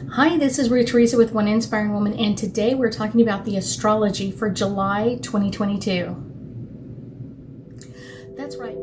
Hi, this is Theresa with One Inspiring Woman, and today we're talking about the astrology for July 2022. That's right.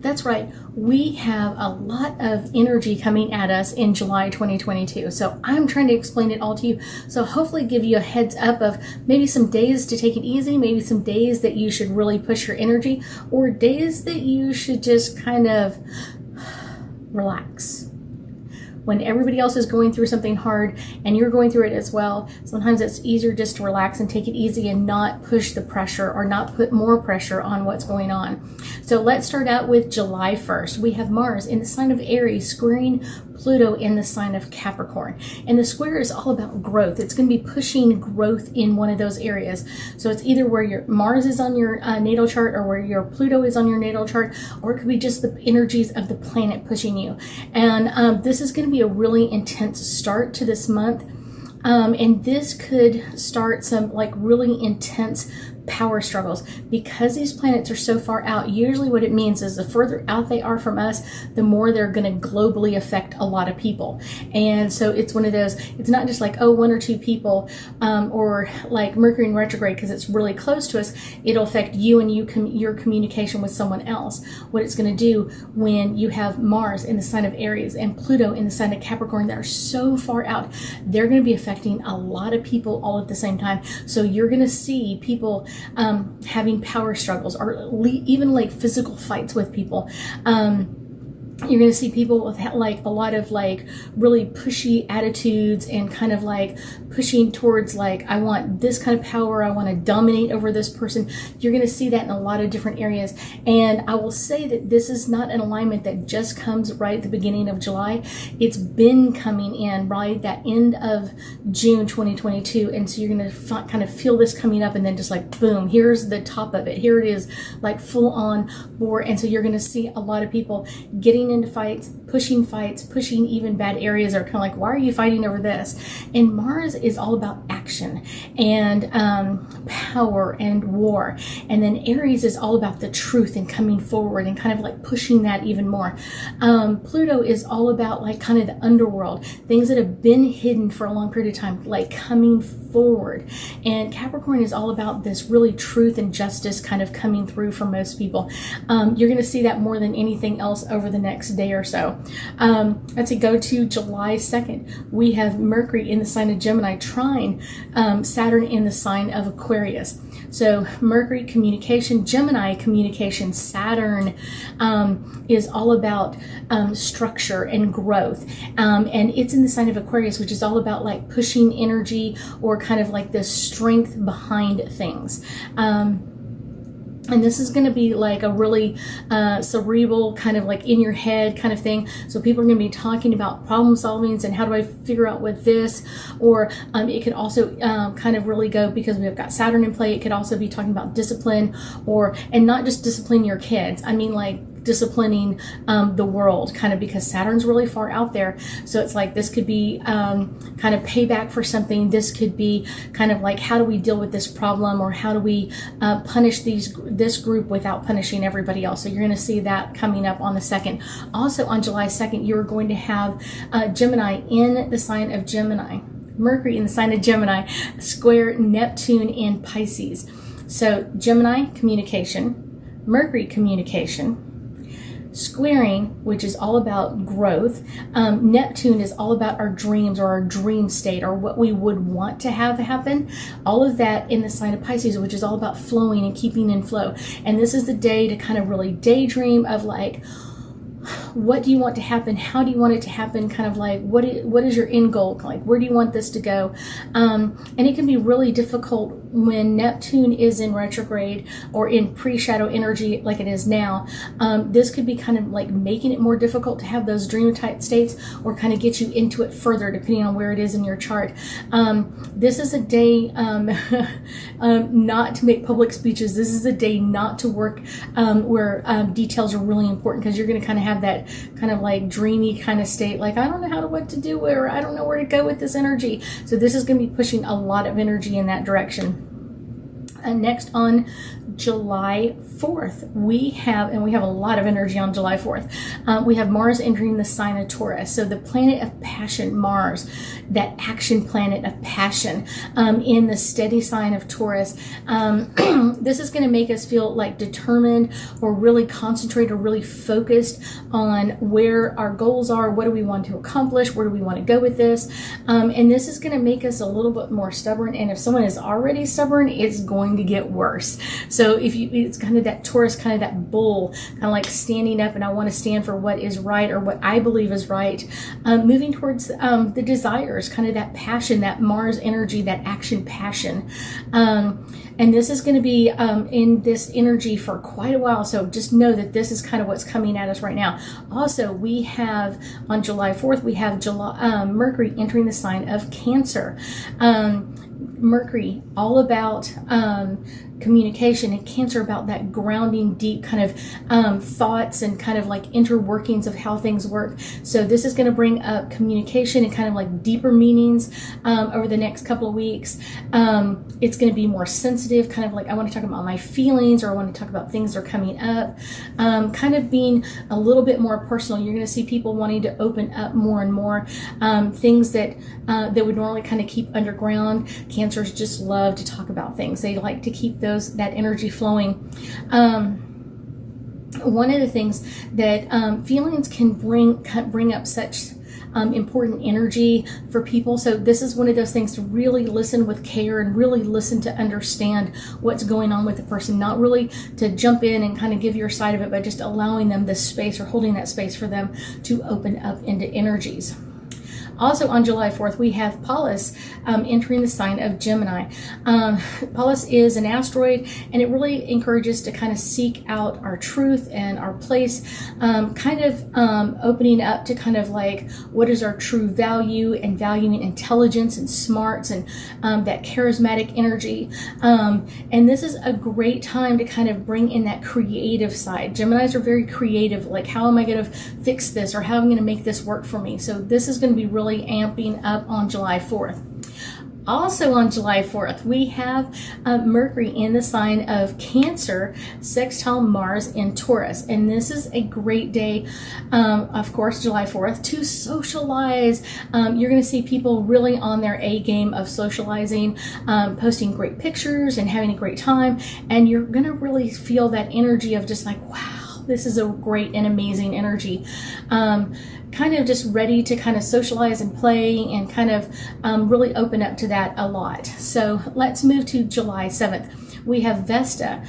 That's right. We have a lot of energy coming at us in July 2022. So I'm trying to explain it all to you. So hopefully give you a heads up of maybe some days to take it easy, maybe some days that you should really push your energy, or days that you should just kind of relax. When everybody else is going through something hard and you're going through it as well, sometimes it's easier just to relax and take it easy and not push the pressure or not put more pressure on what's going on. So let's start out with July 1st. We have Mars in the sign of Aries squaring Pluto in the sign of Capricorn. And the square is all about growth. It's going to be pushing growth in one of those areas. So it's either where your Mars is on your natal chart or where your Pluto is on your natal chart, or it could be just the energies of the planet pushing you. And this is going to be a really intense start to this month. And this could start some like really intense power struggles because these planets are so far out. Usually what it means is the further out they are from us, the more they're going to globally affect a lot of people. And so it's one of those, it's not just like, oh, one or two people, or like Mercury in retrograde, because it's really close to us. It'll affect you and your communication with someone else. What it's going to do when you have Mars in the sign of Aries and Pluto in the sign of Capricorn that are so far out, they're going to be affecting a lot of people all at the same time. So you're going to see people having power struggles or even like physical fights with people. You're going to see people with like a lot of like really pushy attitudes and kind of like pushing towards like, I want this kind of power. I want to dominate over this person. You're going to see that in a lot of different areas. And I will say that this is not an alignment that just comes right at the beginning of July. It's been coming in right that end of June 2022. And so you're going to kind of feel this coming up and then just like, boom, here's the top of it. Here it is, like full on board. And so you're going to see a lot of people getting into fights, pushing even bad areas are kind of like, why are you fighting over this? And Mars is all about action and power and war. And then Aries is all about the truth and coming forward and kind of like pushing that even more. Pluto is all about like kind of the underworld, things that have been hidden for a long period of time, like coming forward. And Capricorn is all about this really truth and justice kind of coming through for most people. You're going to see that more than anything else over the next day or so. Let's see, go to July 2nd. We have Mercury in the sign of Gemini trine Saturn in the sign of Aquarius. So Mercury, communication, Gemini, communication, Saturn is all about structure and growth. And it's in the sign of Aquarius, which is all about like pushing energy or kind of like the strength behind things. And this is going to be like a really cerebral kind of like in your head kind of thing. So people are going to be talking about problem solvings and how do I figure out with this? Or it could also kind of really go, because we've got Saturn in play, it could also be talking about discipline and not just discipline your kids. I mean like disciplining the world, kind of, because Saturn's really far out there. So it's like this could be kind of payback for something. This could be kind of like, how do we deal with this problem, or how do we punish this group without punishing everybody else? So you're going to see that coming up on the 2nd. Also on July 2nd, you're going to have Gemini in the sign of Gemini, Mercury in the sign of Gemini, square Neptune in Pisces. So Gemini, communication, Mercury, communication, squaring, which is all about growth. Neptune is all about our dreams or our dream state or what we would want to have happen. All of that in the sign of Pisces, which is all about flowing and keeping in flow. And this is the day to kind of really daydream of like, what do you want to happen? How do you want it to happen? Kind of like, what is your end goal? Like, where do you want this to go? And it can be really difficult when Neptune is in retrograde or in pre-shadow energy like it is now. This could be kind of like making it more difficult to have those dream type states, or kind of get you into it further depending on where it is in your chart. This is a day not to make public speeches. This is a day not to work where details are really important, because you're going to kind of have that kind of like dreamy kind of state, like I don't know what to do, or I don't know where to go with this energy. So this is going to be pushing a lot of energy in that direction. And next on July 4th, we have a lot of energy on July 4th. We have Mars entering the sign of Taurus. So the planet of passion, Mars, that action planet of passion, in the steady sign of Taurus. This is going to make us feel like determined, or really concentrated, or really focused on where our goals are. What do we want to accomplish? Where do we want to go with this? And this is going to make us a little bit more stubborn. And if someone is already stubborn, it's going to get worse. So it's kind of that Taurus, kind of that bull, kind of like standing up, and I want to stand for what is right, or what I believe is right. Moving towards the desires, kind of that passion, that Mars energy, that action passion. And this is going to be in this energy for quite a while. So just know that this is kind of what's coming at us right now. Also, we have on July 4th, we have Mercury entering the sign of Cancer. Mercury, all about communication, and Cancer about that grounding, deep kind of thoughts and kind of like interworkings of how things work. So this is going to bring up communication and kind of like deeper meanings over the next couple of weeks. It's going to be more sensitive, kind of like I want to talk about my feelings, or I want to talk about things that are coming up, kind of being a little bit more personal. You're going to see people wanting to open up more and more, things that they would normally kind of keep underground. Cancers just love to talk about things. They like to keep that energy flowing. One of the things that feelings can bring up such important energy for people. So this is one of those things to really listen with care, and really listen to understand what's going on with the person, not really to jump in and kind of give your side of it, but just allowing them the space, or holding that space for them to open up into energies. Also on July 4th, we have Pallas entering the sign of Gemini. Pallas is an asteroid, and it really encourages to kind of seek out our truth and our place, kind of opening up to kind of like what is our true value, and valuing intelligence and smarts, and that charismatic energy. And this is a great time to kind of bring in that creative side. Geminis are very creative, like how am I going to fix this, or how am I going to make this work for me? So this is going to be really amping up on July 4th. Also on July 4th, we have Mercury in the sign of Cancer, sextile Mars in Taurus. And this is a great day, of course, July 4th, to socialize. You're going to see people really on their A game of socializing, posting great pictures and having a great time. And you're going to really feel that energy of just like, wow, this is a great and amazing energy. Kind of just ready to kind of socialize and play, and kind of really open up to that a lot. So let's move to July 7th. We have Vesta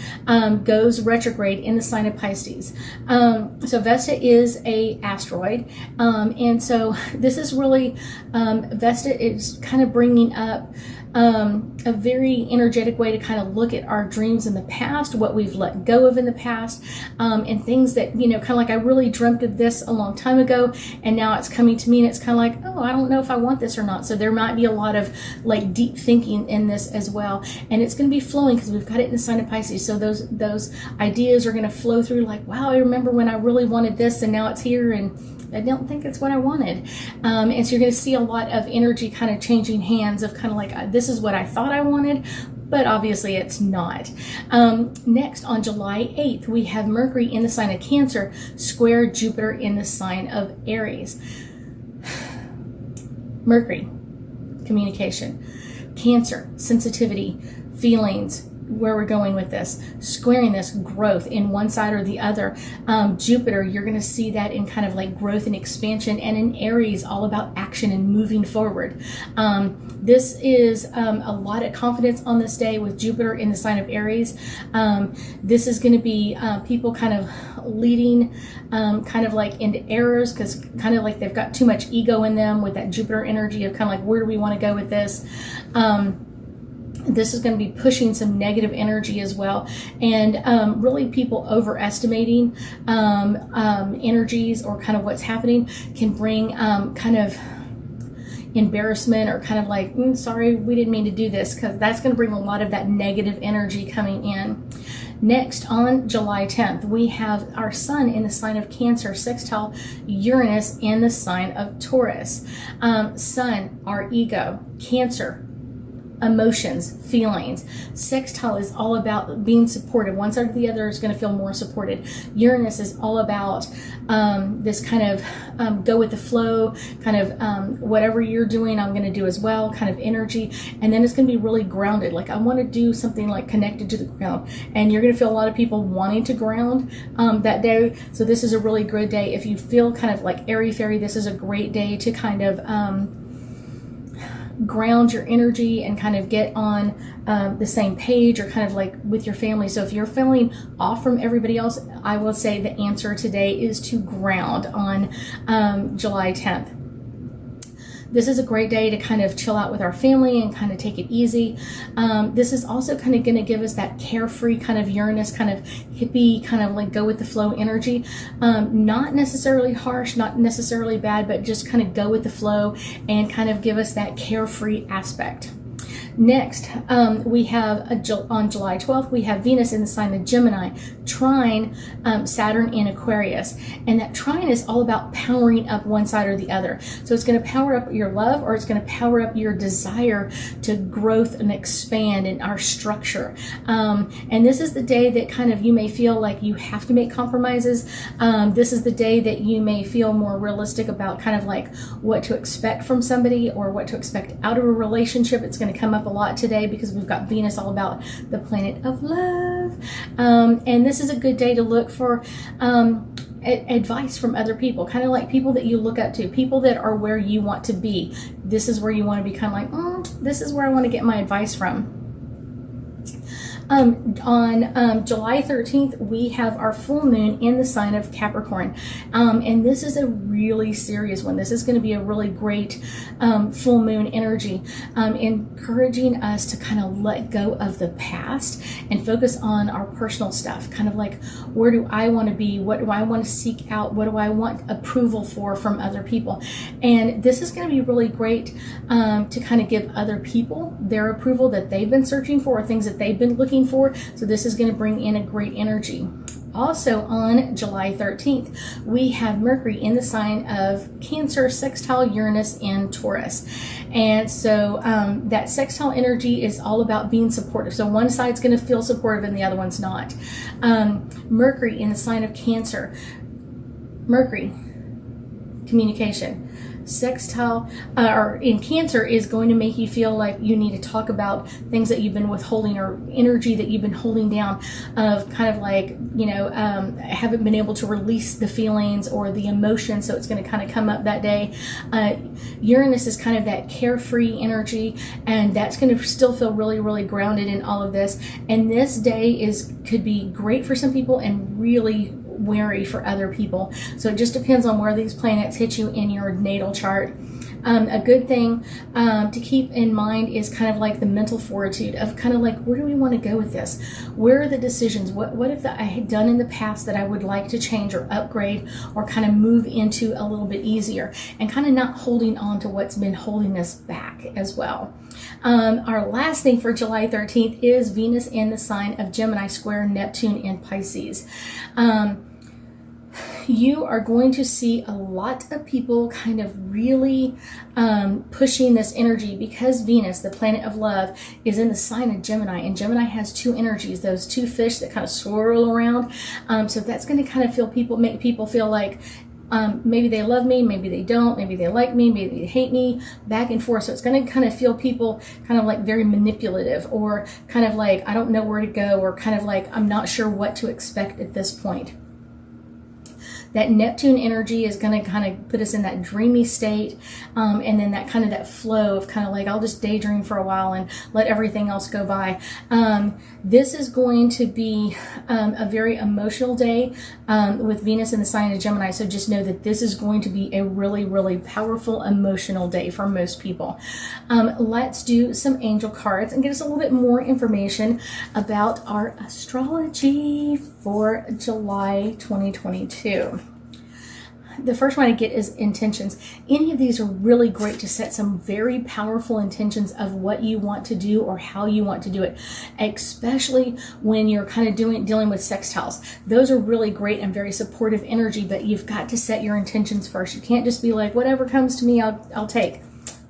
goes retrograde in the sign of Pisces. So Vesta is a asteroid. And so this is really, Vesta is kind of bringing up a very energetic way to kind of look at our dreams in the past, what we've let go of in the past, and things that, kind of like I really dreamt of this a long time ago, and now it's coming to me, and it's kind of like, oh, I don't know if I want this or not. So there might be a lot of like deep thinking in this as well, and it's going to be flowing because we've got it in the sign of Pisces. So those ideas are going to flow through, like, wow, I remember when I really wanted this, and now it's here, and I don't think it's what I wanted. And so you're going to see a lot of energy kind of changing hands, of kind of like, this is what I thought I wanted, but obviously it's not. Next, on July 8th, we have Mercury in the sign of Cancer, square Jupiter in the sign of Aries. Mercury, communication. Cancer, sensitivity, feelings, where we're going with this, squaring this, growth in one side or the other. Jupiter, you're going to see that in kind of like growth and expansion, and in Aries, all about action and moving forward. This is a lot of confidence on this day with Jupiter in the sign of Aries. This is going to be people kind of leading kind of like into errors, because kind of like they've got too much ego in them with that Jupiter energy of kind of like, where do we want to go with this? This is going to be pushing some negative energy as well, and really people overestimating energies, or kind of what's happening, can bring kind of embarrassment, or kind of like, sorry, we didn't mean to do this, because that's going to bring a lot of that negative energy coming in. Next, on July 10th, we have our sun in the sign of Cancer, sextile Uranus in the sign of Taurus. Sun, our ego. Cancer, emotions, feelings. Sextile is all about being supportive. One side or the other is going to feel more supported. Uranus is all about this kind of go with the flow, kind of whatever you're doing, I'm going to do as well, kind of energy. And then it's going to be really grounded. Like I want to do something like connected to the ground. And you're going to feel a lot of people wanting to ground that day. So this is a really good day. If you feel kind of like airy-fairy, this is a great day to kind of ground your energy and kind of get on the same page, or kind of like with your family. So if you're feeling off from everybody else, I will say the answer today is to ground on July 10th. This is a great day to kind of chill out with our family and kind of take it easy. This is also kind of going to give us that carefree kind of Uranus, kind of hippie, kind of like go with the flow energy. Not necessarily harsh, not necessarily bad, but just kind of go with the flow and kind of give us that carefree aspect. Next, we have on July 12th, we have Venus in the sign of Gemini, trine Saturn in Aquarius. And that trine is all about powering up one side or the other. So it's going to power up your love, or it's going to power up your desire to growth and expand in our structure. And this is the day that kind of you may feel like you have to make compromises. This is the day that you may feel more realistic about kind of like what to expect from somebody or what to expect out of a relationship. It's going to come up a lot today because we've got Venus all about the planet of love. And this is a good day to look for advice from other people, kind of like people that you look up to, people that are where you want to be. This is where you want to be kind of like, this is where I want to get my advice from. On July 13th, we have our full moon in the sign of Capricorn. And this is a really serious one. This is going to be a really great full moon energy, encouraging us to kind of let go of the past and focus on our personal stuff. Kind of like, where do I want to be? What do I want to seek out? What do I want approval for from other people? And this is going to be really great to kind of give other people their approval that they've been searching for, or things that they've been looking for. So this is going to bring in a great energy. Also on July 13th, we have Mercury in the sign of Cancer, sextile Uranus in Taurus. And so that sextile energy is all about being supportive. So one side's going to feel supportive and the other one's not. Mercury in the sign of Cancer. Mercury, communication. Sextile or in Cancer is going to make you feel like you need to talk about things that you've been withholding, or energy that you've been holding down, of kind of like, haven't been able to release the feelings or the emotions. So it's going to kind of come up that day. Uranus is kind of that carefree energy, and that's going to still feel really, really grounded in all of this. And this day could be great for some people and really wary for other people. So it just depends on where these planets hit you in your natal chart. A good thing to keep in mind is kind of like the mental fortitude of kind of like, where do we want to go with this? Where are the decisions? What if I had done in the past that I would like to change or upgrade or kind of move into a little bit easier, and kind of not holding on to what's been holding us back as well. Our last thing for July 13th is Venus in the sign of Gemini square Neptune in Pisces. You are going to see a lot of people kind of really pushing this energy, because Venus, the planet of love, is in the sign of Gemini, and Gemini has two energies, those two fish that kind of swirl around. So that's going to kind of make people feel like maybe they love me, maybe they don't, maybe they like me, maybe they hate me, back and forth. So it's going to kind of feel people kind of like very manipulative, or kind of like, I don't know where to go, or kind of like, I'm not sure what to expect at this point. That Neptune energy is going to kind of put us in that dreamy state, and then that kind of that flow of kind of like, I'll just daydream for a while and let everything else go by. This is going to be a very emotional day with Venus in the sign of Gemini. So just know that this is going to be a really, really powerful emotional day for most people. Let's do some angel cards and get us a little bit more information about our astrology for July 2022. The first one I get is intentions. Any of these are really great to set some very powerful intentions of what you want to do or how you want to do it, especially when you're kind of dealing with sextiles. Those are really great and very supportive energy, but you've got to set your intentions first. You can't just be like, whatever comes to me, I'll take.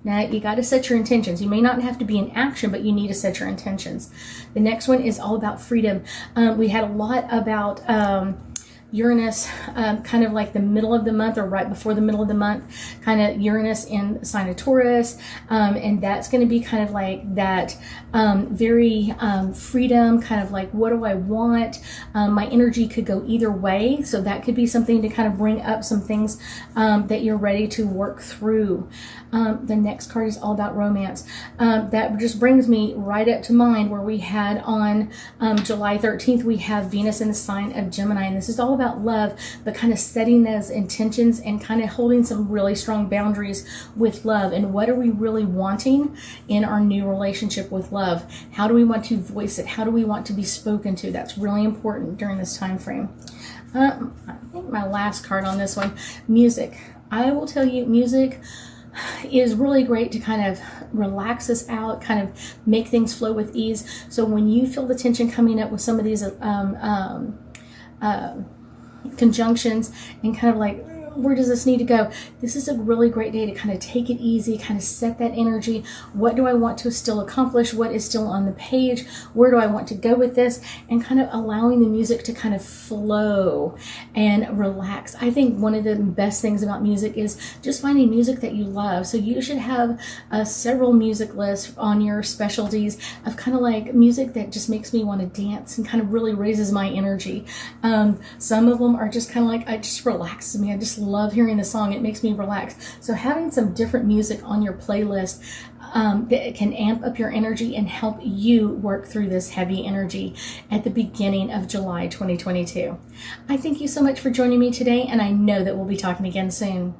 Now, you got to set your intentions. You may not have to be in action, but you need to set your intentions. The next one is all about freedom. We had a lot about Uranus, kind of like the middle of the month or right before the middle of the month, kind of Uranus in sign of Taurus. And that's going to be kind of like that very freedom, kind of like, what do I want? My energy could go either way. So that could be something to kind of bring up some things that you're ready to work through. The next card is all about romance. That just brings me right up to mind where we had on July 13th, we have Venus in the sign of Gemini. And this is all about love, but kind of setting those intentions and kind of holding some really strong boundaries with love. And what are we really wanting in our new relationship with love? How do we want to voice it? How do we want to be spoken to? That's really important during this time frame. I think my last card on this one, music. I will tell you, music is really great to kind of relax us out, kind of make things flow with ease. So when you feel the tension coming up with some of these conjunctions and kind of like, where does this need to go? This is a really great day to kind of take it easy, kind of set that energy. What do I want to still accomplish? What is still on the page? Where do I want to go with this? And kind of allowing the music to kind of flow and relax. I think one of the best things about music is just finding music that you love. So you should have several music lists on your specialties of kind of like music that just makes me want to dance and kind of really raises my energy. Some of them are just kind of like, it just relaxes me. I just love hearing the song. It makes me relax. So having some different music on your playlist that can amp up your energy and help you work through this heavy energy at the beginning of July 2022. I thank you so much for joining me today, and I know that we'll be talking again soon.